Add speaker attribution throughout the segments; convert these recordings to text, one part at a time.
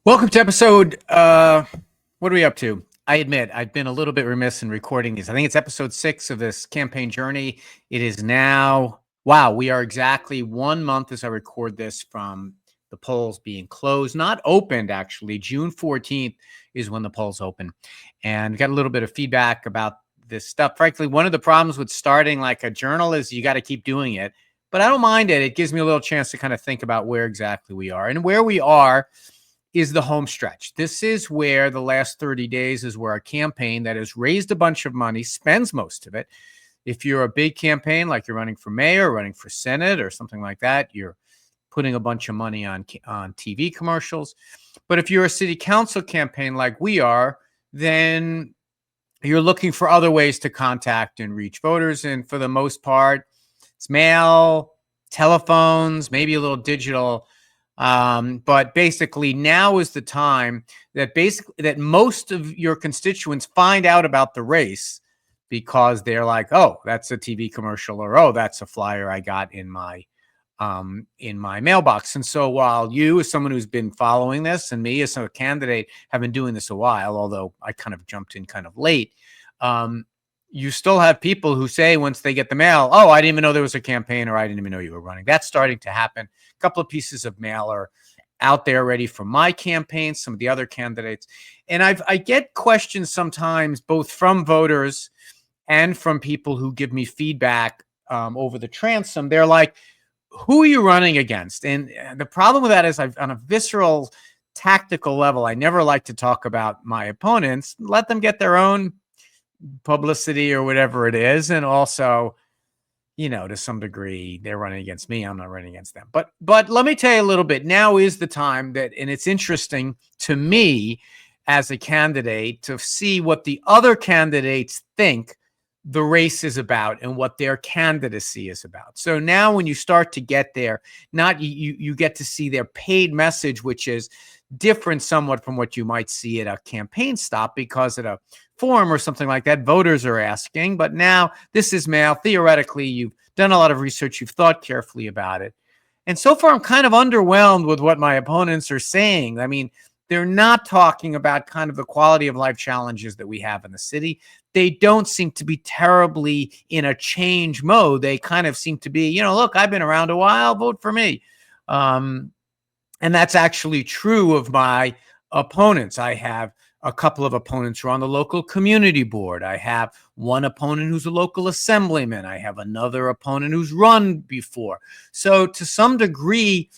Speaker 1: Welcome to episode, what are we up to? I admit I've been a little bit remiss in recording these. I think it's episode 6 of this campaign journey. It is now, wow, we are exactly 1 month as I record this from the polls being closed, not opened actually. June 14th is when the polls open. And got a little bit of feedback about this stuff. Frankly, one of the problems with starting like a journal is you got to keep doing it. But I don't mind it. It gives me a little chance to kind of think about where exactly we are. And where we are is the home stretch. This is where the last 30 days is where a campaign that has raised a bunch of money spends most of it. If you're a big campaign, like you're running for mayor, running for Senate or something like that, you're putting a bunch of money on TV commercials. But if you're a city council campaign like we are, then you're looking for other ways to contact and reach voters. And for the most part, it's mail, telephones, maybe a little digital. But basically now is the time that most of your constituents find out about the race because they're like, oh, that's a TV commercial, or oh, that's a flyer I got in my mailbox. And so while you, as someone who's been following this, and me as a candidate, have been doing this a while, although I kind of jumped in kind of late, you still have people who say once they get the mail, oh, I didn't even know there was a campaign, or I didn't even know you were running. That's starting to happen. A couple of pieces of mail are out there ready for my campaign, some of the other candidates. And I get questions sometimes, both from voters and from people who give me feedback over the transom. They're like, who are you running against? And the problem with that is on a visceral, tactical level, I never like to talk about my opponents. Let them get their own publicity or whatever it is. And also, to some degree, they're running against me. I'm not running against them. But let me tell you a little bit. Now is the time that, and it's interesting to me as a candidate to see what the other candidates think the race is about and what their candidacy is about. So now when you start to get there, you get to see their paid message, which is different somewhat from what you might see at a campaign stop, because at a forum or something like that, voters are asking. But now this is mail. Theoretically, you've done a lot of research. You've thought carefully about it. And so far, I'm kind of underwhelmed with what my opponents are saying. I mean, they're not talking about kind of the quality of life challenges that we have in the city. They don't seem to be terribly in a change mode. They kind of seem to be, look, I've been around a while, vote for me. And that's actually true of my opponents. I have a couple of opponents who are on the local community board. I have one opponent who's a local assemblyman. I have another opponent who's run before. So to some degree,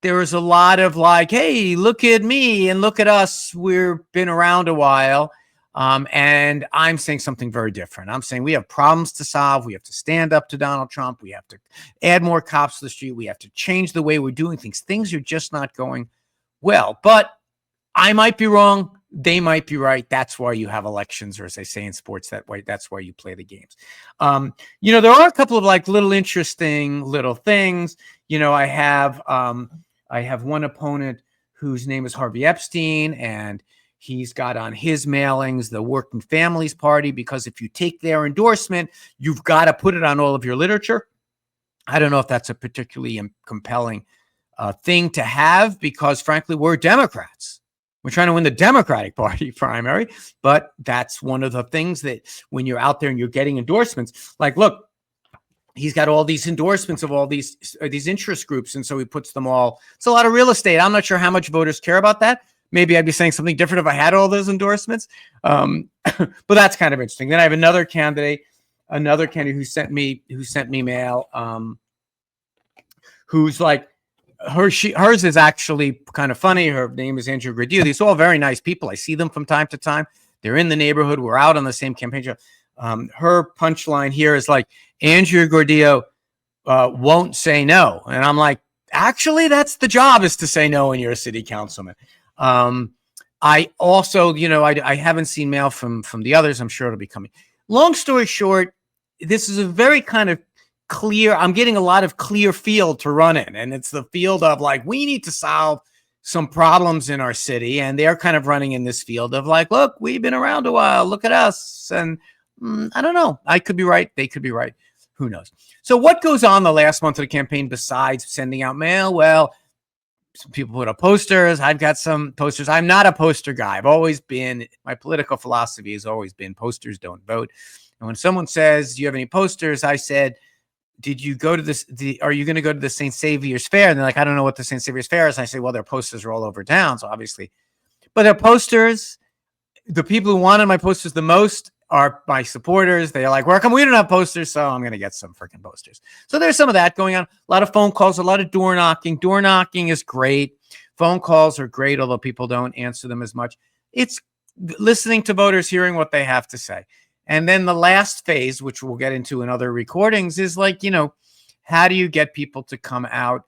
Speaker 1: there is a lot of like, hey, look at me and look at us. We've been around a while. And I'm saying something very different. I'm saying we have problems to solve. We have to stand up to Donald Trump. We have to add more cops to the street. We have to change the way we're doing things. Things are just not going well. But I might be wrong. They might be right. That's why you have elections, or as they say in sports, that's why you play the games. There are a couple of like little interesting little things. I have one opponent whose name is Harvey Epstein, and he's got on his mailings the Working Families Party, because if you take their endorsement, you've got to put it on all of your literature. I don't know if that's a particularly compelling thing to have, because frankly, we're Democrats. We're trying to win the Democratic Party primary, but that's one of the things that when you're out there and you're getting endorsements, like, look, he's got all these endorsements of all these interest groups, and so he puts them all. It's a lot of real estate. I'm not sure how much voters care about that. Maybe I'd be saying something different if I had all those endorsements. But that's kind of interesting. Then I have another candidate who sent me mail, who's like, hers is actually kind of funny. Her name is Andrea Gordillo. These are all very nice people. I see them from time to time. They're in the neighborhood. We're out on the same campaign trail. Her punchline here is like, Andrea Gordillo won't say no. And I'm like, actually, that's the job, is to say no when you're a city councilman. I also, I haven't seen mail from the others. I'm sure it'll be coming. Long story short, this is a very kind of clear, I'm getting a lot of clear field to run in. And it's the field of like, we need to solve some problems in our city. And they're kind of running in this field of like, look, we've been around a while. Look at us. And I don't know. I could be right. They could be right. Who knows? So what goes on the last month of the campaign besides sending out mail? Well, Some people put up posters. I've got some posters. I'm not a poster guy. I've always been, my political philosophy has always been posters don't vote. And when someone says, do you have any posters? I said, did you go to this? Are you going to go to the St. Saviour's Fair? And they're like, I don't know what the St. Saviour's Fair is. And I say, well, their posters are all over town. So obviously, but their posters, the people who wanted my posters the most are my supporters. They're like, well, come we don't have posters, so I'm going to get some freaking posters. So there's some of that going on. A lot of phone calls, a lot of door knocking. Door knocking is great. Phone calls are great, although people don't answer them as much. It's listening to voters, hearing what they have to say. And then the last phase, which we'll get into in other recordings, is like, how do you get people to come out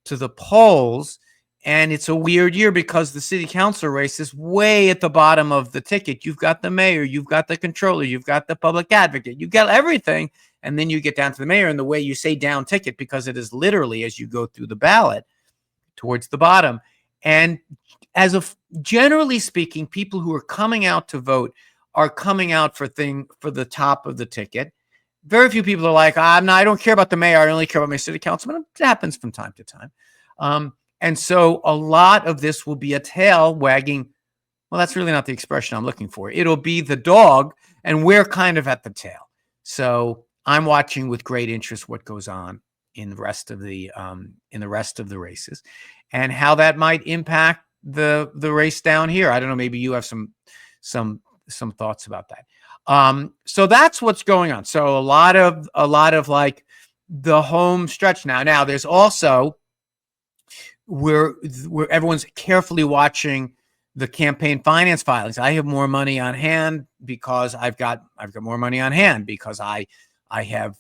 Speaker 1: to the polls? And it's a weird year because the city council race is way at the bottom of the ticket. You've got the mayor, you've got the controller, you've got the public advocate, you've got everything. And then you get down to the mayor, and the way you say down ticket, because it is literally as you go through the ballot towards the bottom. And generally speaking, people who are coming out to vote are coming out for the top of the ticket. Very few people are like, I don't care about the mayor. I only care about my city councilman. It happens from time to time. And so a lot of this will be a tail wagging. Well, that's really not the expression I'm looking for. It'll be the dog, and we're kind of at the tail. So I'm watching with great interest what goes on in the rest of the races, and how that might impact the race down here. I don't know. Maybe you have some thoughts about that. So that's what's going on. So a lot of like the home stretch now. Now there's also where everyone's carefully watching the campaign finance filings. I have more money on hand because I've got more money on hand because I have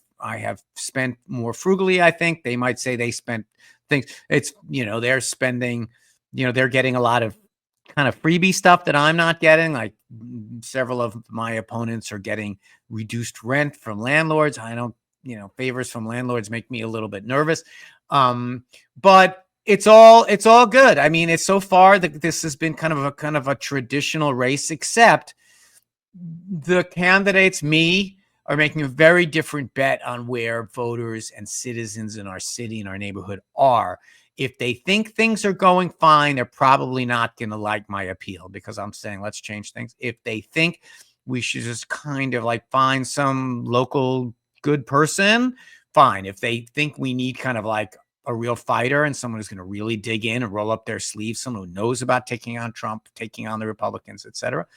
Speaker 1: spent more frugally. I think they might say they spent things. It's, they're spending, they're getting a lot of kind of freebie stuff that I'm not getting. Like several of my opponents are getting reduced rent from landlords. I don't, favors from landlords make me a little bit nervous. But it's all good. I mean, it's so far that this has been kind of a traditional race, except the candidates, are making a very different bet on where voters and citizens in our city and our neighborhood are. If they think things are going fine, they're probably not going to like my appeal because I'm saying, let's change things. If they think we should just kind of like find some local good person, fine. If they think we need kind of like a real fighter and someone who's going to really dig in and roll up their sleeves, someone who knows about taking on Trump, taking on the Republicans, etc.,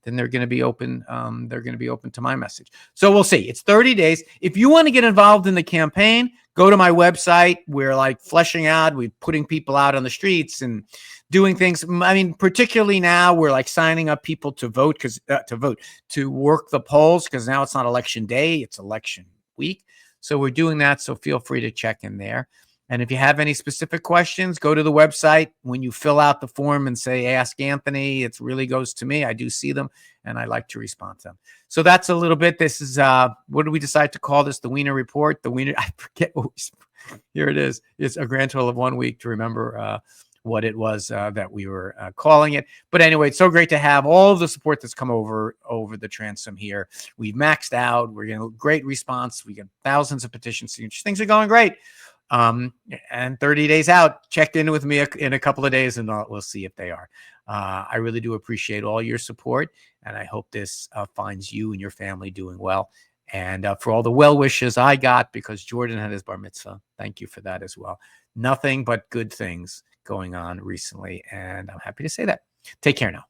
Speaker 1: then they're going to be open. They're going to be open to my message. So we'll see. It's 30 days. If you want to get involved in the campaign, go to my website. We're like fleshing out. We're putting people out on the streets and doing things. I mean, particularly now we're like signing up people to vote to work the polls, because now it's not election day, it's election week. So we're doing that. So feel free to check in there. And if you have any specific questions, go to the website. When you fill out the form and say, Ask Anthony, it really goes to me. I do see them, and I like to respond to them. So that's a little bit. This is, what did we decide to call this? The Wiener Report. I forget. Here it is. It's a grand total of 1 week to remember what it was that we were calling it. But anyway, it's so great to have all of the support that's come over the transom here. We've maxed out. We're getting a great response. We get thousands of petition signatures. Things are going great. And 30 days out, check in with me in a couple of days and we'll see if they are. I really do appreciate all your support, and I hope this finds you and your family doing well. And for all the well wishes I got because Jordan had his bar mitzvah, thank you for that as well. Nothing but good things going on recently, and I'm happy to say that. Take care now.